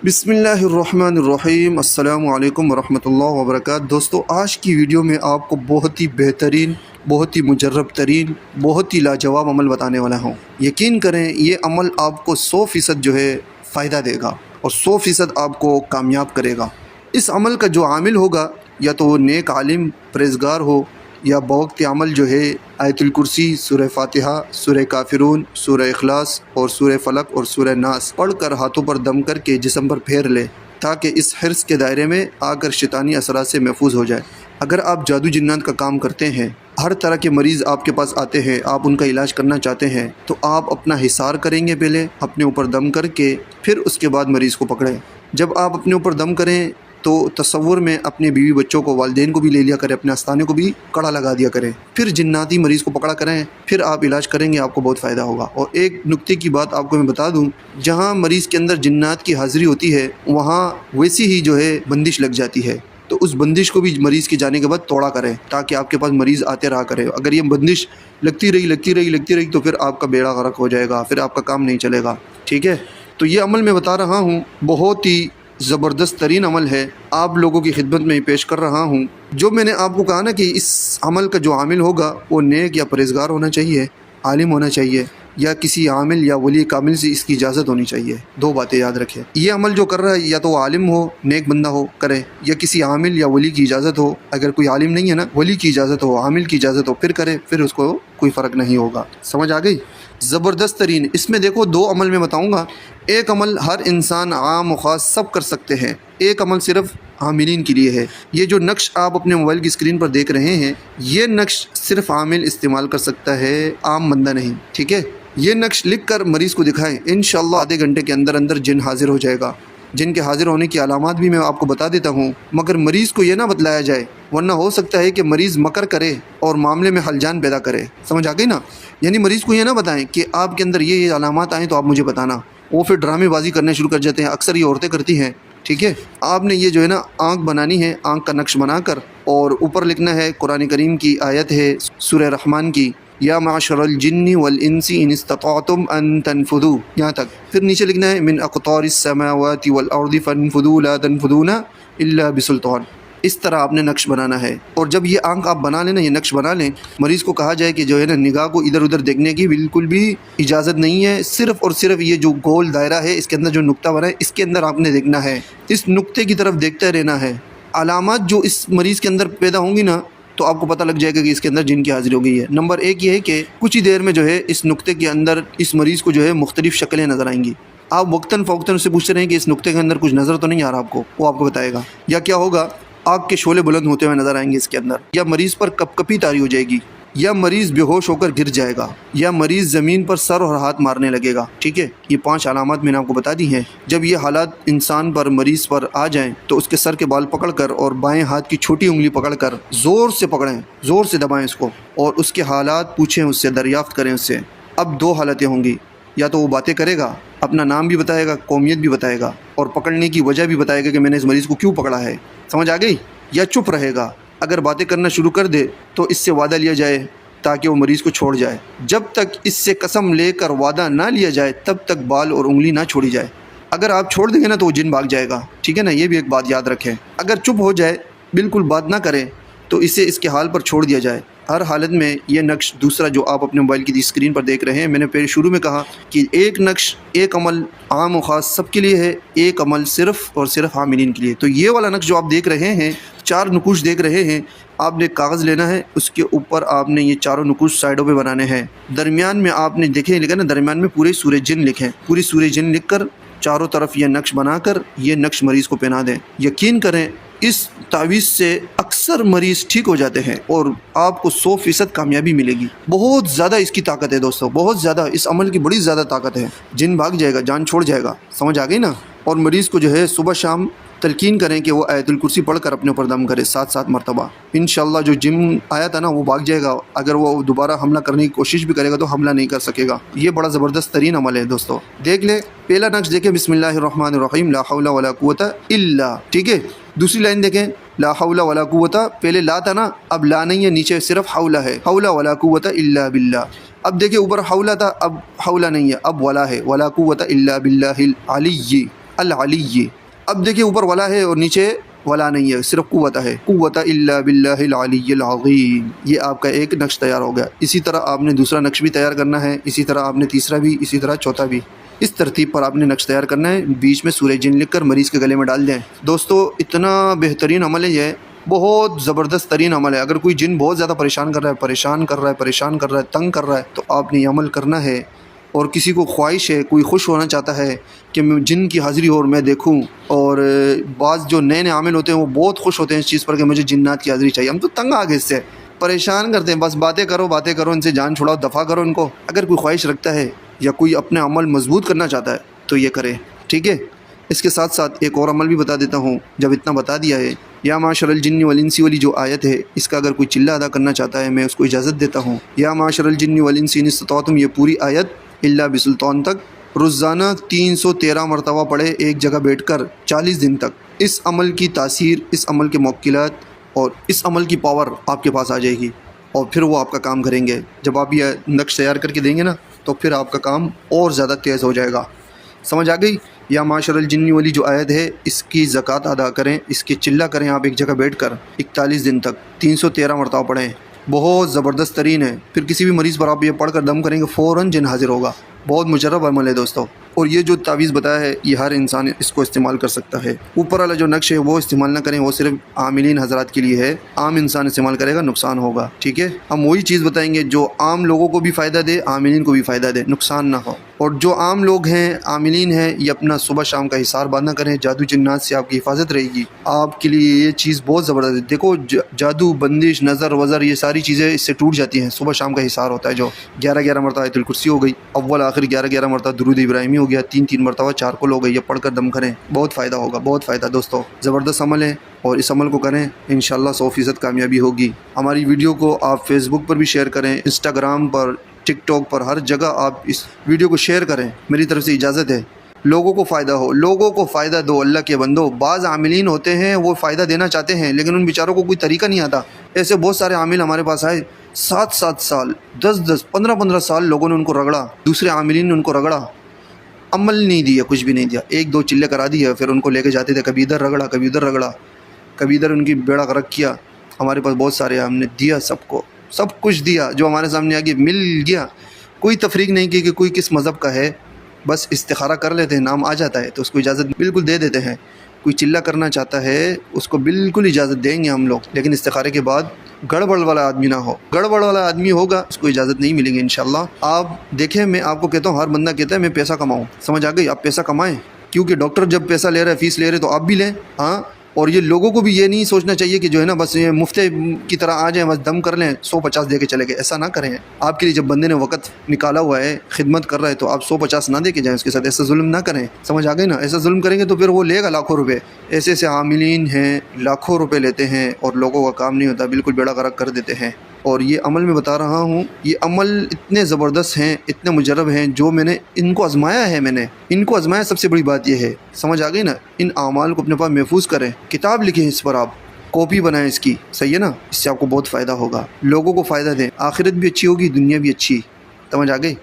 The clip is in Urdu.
بسم اللہ الرحمن الرحیم، السلام علیکم ورحمۃ اللہ وبرکاتہ۔ دوستو، آج کی ویڈیو میں آپ کو بہت ہی بہترین، بہت ہی مجرب ترین، بہت ہی لاجواب عمل بتانے والا ہوں۔ یقین کریں یہ عمل آپ کو 100% جو ہے فائدہ دے گا اور 100% آپ کو کامیاب کرے گا۔ اس عمل کا جو عامل ہوگا یا تو وہ نیک عالم پرہیزگار ہو، یا بوقت عمل جو ہے آیت الکرسی، سورہ فاتحہ، سورہ کافرون، سورہ اخلاص اور سورہ فلق اور سورہ ناس پڑھ کر ہاتھوں پر دم کر کے جسم پر پھیر لے، تاکہ اس حرص کے دائرے میں آ کر شیطانی اثرات سے محفوظ ہو جائے۔ اگر آپ جادو جنات کا کام کرتے ہیں، ہر طرح کے مریض آپ کے پاس آتے ہیں، آپ ان کا علاج کرنا چاہتے ہیں، تو آپ اپنا حصار کریں گے، پہلے اپنے اوپر دم کر کے، پھر اس کے بعد مریض کو پکڑیں۔ جب آپ اپنے اوپر دم کریں تو تصور میں اپنے بیوی بچوں کو، والدین کو بھی لے لیا کریں، اپنے آستانے کو بھی کڑا لگا دیا کریں، پھر جناتی مریض کو پکڑا کریں، پھر آپ علاج کریں گے، آپ کو بہت فائدہ ہوگا۔ اور ایک نکتے کی بات آپ کو میں بتا دوں، جہاں مریض کے اندر جنات کی حاضری ہوتی ہے، وہاں ویسی ہی جو ہے بندش لگ جاتی ہے، تو اس بندش کو بھی مریض کے جانے کے بعد توڑا کریں، تاکہ آپ کے پاس مریض آتے رہا کرے۔ اگر یہ بندش لگتی رہی تو پھر آپ کا بیڑا غرق ہو جائے گا، پھر آپ کا کام نہیں چلے گا، ٹھیک ہے؟ تو یہ عمل میں بتا رہا ہوں، بہت ہی زبردست ترین عمل ہے، آپ لوگوں کی خدمت میں پیش کر رہا ہوں۔ جو میں نے آپ کو کہا نا کہ اس عمل کا جو عامل ہوگا وہ نیک یا پرہیزگار ہونا چاہیے، عالم ہونا چاہیے، یا کسی عامل یا ولی کامل سے اس کی اجازت ہونی چاہیے۔ دو باتیں یاد رکھیں، یہ عمل جو کر رہا ہے یا تو وہ عالم ہو، نیک بندہ ہو، کرے، یا کسی عامل یا ولی کی اجازت ہو۔ اگر کوئی عالم نہیں ہے نا، ولی کی اجازت ہو، عامل کی اجازت ہو، پھر کرے، پھر اس کو کوئی فرق نہیں ہوگا۔ سمجھ آ گئی؟ زبردست ترین۔ اس میں دیکھو دو عمل میں بتاؤں گا۔ ایک عمل ہر انسان عام و خاص سب کر سکتے ہیں، ایک عمل صرف عاملین کے لیے ہے۔ یہ جو نقش آپ اپنے موبائل کی اسکرین پر دیکھ رہے ہیں، یہ نقش صرف عامل استعمال کر سکتا ہے، عام بندہ نہیں، ٹھیک ہے؟ یہ نقش لکھ کر مریض کو دکھائیں، انشاءاللہ آدھے گھنٹے کے اندر اندر جن حاضر ہو جائے گا۔ جن کے حاضر ہونے کی علامات بھی میں آپ کو بتا دیتا ہوں، مگر مریض کو یہ نہ بتلایا جائے، ورنہ ہو سکتا ہے کہ مریض مکر کرے اور معاملے میں ہلجان پیدا کرے۔ سمجھ آ گئی نا؟ یعنی مریض کو یہ نہ بتائیں کہ آپ کے اندر یہ علامات آئیں تو آپ مجھے بتانا، وہ پھر ڈرامے بازی کرنے شروع کر جاتے ہیں، اکثر یہ عورتیں کرتی ہیں، ٹھیک ہے؟ آپ نے یہ جو ہے نا آنکھ بنانی ہے، آنکھ کا نقش بنا کر، اور اوپر لکھنا ہے قرآن کریم کی آیت ہے سورہ رحمان کی، یا معشر الجن والانس ان استطعتم ان تنفذوا، یہاں تک۔ پھر نیچے لکھنا ہے من اقطار السماوات والارض فانفذوا لا تنفذون الا بسلطان۔ اس طرح آپ نے نقش بنانا ہے، اور جب یہ آنکھ آپ بنا لیں نا، یہ نقش بنا لیں، مریض کو کہا جائے کہ جو ہے نا نگاہ کو ادھر ادھر دیکھنے کی بالکل بھی اجازت نہیں ہے، صرف اور صرف یہ جو گول دائرہ ہے، اس کے اندر جو نقطہ بنا ہے، اس کے اندر آپ نے دیکھنا ہے، اس نقطے کی طرف دیکھتے رہنا ہے۔ علامات جو اس مریض کے اندر پیدا ہوں گی نا، تو آپ کو پتہ لگ جائے گا کہ اس کے اندر جن کی حاضری ہو گئی ہے۔ نمبر ایک یہ ہے کہ کچھ ہی دیر میں جو ہے اس نقطے کے اندر اس مریض کو جو ہے مختلف شکلیں نظر آئیں گی۔ آپ وقتاً فوقتاً اسے پوچھتے رہیں کہ اس نقطے کے اندر کچھ نظر تو نہیں آ رہا آپ کو، وہ آپ کو بتائے گا۔ یا کیا ہوگا، آگ کے شعلے بلند ہوتے ہوئے نظر آئیں گے اس کے اندر، یا مریض پر کپ کپی طاری ہو جائے گی، یا مریض بے ہوش ہو کر گر جائے گا، یا مریض زمین پر سر اور ہاتھ مارنے لگے گا، ٹھیک ہے؟ یہ 5 علامات میں نے آپ کو بتا دی ہیں۔ جب یہ حالات انسان پر، مریض پر آ جائیں تو اس کے سر کے بال پکڑ کر اور بائیں ہاتھ کی چھوٹی انگلی پکڑ کر زور سے پکڑیں، زور سے دبائیں اس کو، اور اس کے حالات پوچھیں اس سے، دریافت کریں اس سے۔ اب 2 حالتیں ہوں گی، یا تو وہ باتیں کرے گا، اپنا نام بھی بتائے گا، قومیت بھی بتائے گا، اور پکڑنے کی وجہ بھی بتائے گا کہ میں نے اس مریض کو کیوں پکڑا ہے۔ سمجھ آ گئی؟ یا چپ رہے گا۔ اگر باتیں کرنا شروع کر دے تو اس سے وعدہ لیا جائے تاکہ وہ مریض کو چھوڑ جائے۔ جب تک اس سے قسم لے کر وعدہ نہ لیا جائے تب تک بال اور انگلی نہ چھوڑی جائے۔ اگر آپ چھوڑ دیں گے نا تو وہ جن بھاگ جائے گا، ٹھیک ہے نا؟ یہ بھی ایک بات یاد رکھیں۔ اگر چپ ہو جائے، بالکل بات نہ کرے، تو اسے اس کے حال پر چھوڑ دیا جائے۔ ہر حالت میں یہ نقش دوسرا جو آپ اپنے موبائل کی اسکرین پر دیکھ رہے ہیں، میں نے پہلے شروع میں کہا کہ ایک نقش، ایک عمل عام و خاص سب کے لیے ہے، ایک عمل صرف اور صرف عاملین کے لیے۔ تو یہ والا نقش جو آپ دیکھ رہے ہیں، 4 نقوش دیکھ رہے ہیں، آپ نے کاغذ لینا ہے، اس کے اوپر آپ نے یہ 4 نقوش سائڈوں پہ بنانے ہیں۔ درمیان میں آپ نے دیکھیں لکھا نا، درمیان میں پورے سورہ جن لکھیں، پوری سورہ جن لکھ کر چاروں طرف یہ نقش بنا کر یہ نقش مریض کو پہنا دیں۔ یقین کریں اس تعویذ سے اکثر مریض ٹھیک ہو جاتے ہیں اور آپ کو 100% کامیابی ملے گی۔ بہت زیادہ اس کی طاقت ہے دوستو، بہت زیادہ، اس عمل کی بڑی زیادہ طاقت ہے۔ جن بھاگ جائے گا، جان چھوڑ جائے گا۔ سمجھ آ گئی نا؟ اور مریض کو جو ہے صبح شام تلقین کریں کہ وہ آیت الکرسی پڑھ کر اپنے اوپر دم کرے 7 مرتبہ۔ انشاءاللہ جو جن آیا تھا نا وہ بھاگ جائے گا۔ اگر وہ دوبارہ حملہ کرنے کی کوشش بھی کرے گا تو حملہ نہیں کر سکے گا۔ یہ بڑا زبردست ترین عمل ہے دوستو، دیکھ لیں۔ پہلا نقش دیکھیں، بسم اللہ الرحمن الرحیم، لا حول ولا قوت الا، ٹھیک ہے؟ دوسری لائن دیکھیں، لا حول ولا قوت، پہلے لا تھا نا، اب لا نہیں ہے، نیچے صرف حول ہے، حول ولا قوت الا باللہ۔ اب دیکھیں اوپر حول تھا، اب حول نہیں ہے، اب ولا ہے، ولا قوت الا باللہ العلی العلی. اب دیکھیے اوپر ولا ہے اور نیچے ولا نہیں ہے، صرف قوت ہے. قوت الا باللہ العلی العظیم. یہ آپ کا ایک نقش تیار ہو گیا. اسی طرح آپ نے دوسرا نقش بھی تیار کرنا ہے، اسی طرح آپ نے تیسرا بھی، اسی طرح چوتھا بھی. اس ترتیب پر آپ نے نقش تیار کرنا ہے. بیچ میں سورہ جن لکھ کر مریض کے گلے میں ڈال دیں. دوستو اتنا بہترین عمل ہے یہ، بہت زبردست ترین عمل ہے. اگر کوئی جن بہت زیادہ پریشان کر رہا ہے، تنگ کر رہا ہے، تو آپ نے یہ عمل کرنا ہے. اور کسی کو خواہش ہے، کوئی خوش ہونا چاہتا ہے کہ جن کی حاضری ہو اور میں دیکھوں، اور بعض جو نئے عامل ہوتے ہیں وہ بہت خوش ہوتے ہیں اس چیز پر کہ مجھے جنات کی حاضری چاہیے. ہم تو تنگ آ گئے اس سے، پریشان کرتے ہیں، بس باتیں کرو ان سے جان چھڑاؤ، دفع کرو ان کو. اگر کوئی خواہش رکھتا ہے یا کوئی اپنے عمل مضبوط کرنا چاہتا ہے تو یہ کرے، ٹھیک ہے. اس کے ساتھ ساتھ ایک اور عمل بھی بتا دیتا ہوں. جب اتنا بتا دیا ہے، یا معاشر الجن والانس والی جو آیت ہے، اس کا اگر کوئی چلہ ادا کرنا چاہتا ہے میں اس کو اجازت دیتا ہوں. یا معاشر الجن والانس ان استطعتم، یہ پوری آیت الا بسلطان تک روزانہ 313 مرتبہ پڑھے، ایک جگہ بیٹھ کر 40 دن تک. اس عمل کی تاثیر، اس عمل کے موکلات اور اس عمل کی پاور آپ کے پاس آ جائے گی، اور پھر وہ آپ کا کام کریں گے. جب آپ یہ نقش تیار کر کے دیں گے نا تو پھر آپ کا کام اور زیادہ تیز ہو جائے گا. سمجھ آ گئی؟ یا معاشر الجن والی جو آیت ہے اس کی زکوٰۃ ادا کریں، اس کے چلہ کریں آپ ایک جگہ بیٹھ کر 41 دن تک 313 مرتبہ پڑھیں. بہت زبردست ترین ہے. پھر کسی بھی مریض پر آپ یہ پڑھ کر دم کریں گے فوراً جن حاضر ہوگا. بہت مجرب عمل ہے دوستو. اور یہ جو تعویذ بتایا ہے یہ ہر انسان اس کو استعمال کر سکتا ہے. اوپر والا جو نقش ہے وہ استعمال نہ کریں، وہ صرف عاملین حضرات کے لیے ہے. عام انسان استعمال کرے گا نقصان ہوگا، ٹھیک ہے. ہم وہی چیز بتائیں گے جو عام لوگوں کو بھی فائدہ دے، عاملین کو بھی فائدہ دے، نقصان نہ ہو. اور جو عام لوگ ہیں، عاملین ہیں، یہ اپنا صبح شام کا حصار باندھنا کریں. جادو جنات سے آپ کی حفاظت رہے گی. آپ کے لیے یہ چیز بہت زبردست ہے. دیکھو جادو، بندش، نظر وزر، یہ ساری چیزیں اس سے ٹوٹ جاتی ہیں. صبح شام کا حصار ہوتا ہے جو 11 مرتبہ آیت الکرسی ہو گئی، اول آخر 11 مرتبہ درود ابراہیمی ہو گیا، 3 مرتبہ چارکل ہو گئی. یہ پڑھ کر دم کریں، بہت فائدہ ہوگا، بہت فائدہ دوستو. زبردست عمل ہے اور اس عمل کو کریں، انشاءاللہ 100% کامیابی ہوگی. ہماری ویڈیو کو آپ فیس بک پر بھی شیئر کریں، انسٹاگرام پر، ٹک ٹاک پر، ہر جگہ آپ اس ویڈیو کو شیئر کریں. میری طرف سے اجازت ہے. لوگوں کو فائدہ ہو، لوگوں کو فائدہ دو. اللہ کے بندو، بعض عاملین ہوتے ہیں وہ فائدہ دینا چاہتے ہیں لیکن ان بیچاروں کو کوئی طریقہ نہیں آتا. ایسے بہت سارے عامل ہمارے پاس آئے، 7 سال، 10 15 سال لوگوں نے ان کو رگڑا، دوسرے عاملین نے ان کو رگڑا، عمل نہیں دیا، کچھ بھی نہیں دیا. 1-2 چلے کرا دیا، پھر ان کو لے کے جاتے تھے، کبھی ادھر رگڑا، کبھی ادھر رگڑا، کبھی ادھر ان کی بیڑا غرق کیا. ہمارے پاس بہت سارے، ہم نے دیا سب کو، سب کچھ دیا جو ہمارے سامنے آگے مل گیا. کوئی تفریق نہیں کی کہ کوئی کس مذہب کا ہے، بس استخارہ کر لیتے ہیں، نام آ جاتا ہے تو اس کو اجازت بالکل دے دیتے ہیں. کوئی چلہ کرنا چاہتا ہے اس کو بالکل اجازت دیں گے ہم لوگ، لیکن استخارے کے بعد گڑبڑ والا آدمی نہ ہو. گڑبڑ والا آدمی ہوگا اس کو اجازت نہیں ملے گی انشاءاللہ. آپ دیکھیں، میں آپ کو کہتا ہوں، ہر بندہ کہتا ہے میں پیسہ کماؤں. سمجھ آ گئی؟ آپ پیسہ کمائیں، کیونکہ ڈاکٹر جب پیسہ لے رہا ہے، فیس لے رہے تو آپ بھی لیں. ہاں، اور یہ لوگوں کو بھی یہ نہیں سوچنا چاہیے کہ جو ہے نا بس یہ مفتے کی طرح آ جائیں، بس دم کر لیں، 150 دے کے چلے گئے. ایسا نہ کریں. آپ کے لیے جب بندے نے وقت نکالا ہوا ہے، خدمت کر رہا ہے، تو آپ 150 نہ دے کے جائیں اس کے ساتھ. ایسا ظلم نہ کریں. سمجھ آ گئی نا؟ ایسا ظلم کریں گے تو پھر وہ لے گا لاکھوں روپے. ایسے عاملین ہیں لاکھوں روپے لیتے ہیں اور لوگوں کا کام نہیں ہوتا، بالکل بیڑا غرق کر دیتے ہیں. اور یہ عمل میں بتا رہا ہوں، یہ عمل اتنے زبردست ہیں، اتنے مجرب ہیں، جو میں نے ان کو آزمایا ہے. میں نے ان کو آزمایا، سب سے بڑی بات یہ ہے. سمجھ آ گئی نا؟ ان اعمال کو اپنے پاس محفوظ کریں، کتاب لکھیں اس پر، آپ کاپی بنائیں اس کی، صحیح ہے نا؟ اس سے آپ کو بہت فائدہ ہوگا. لوگوں کو فائدہ دیں، آخرت بھی اچھی ہوگی، دنیا بھی اچھی. سمجھ آ گئی؟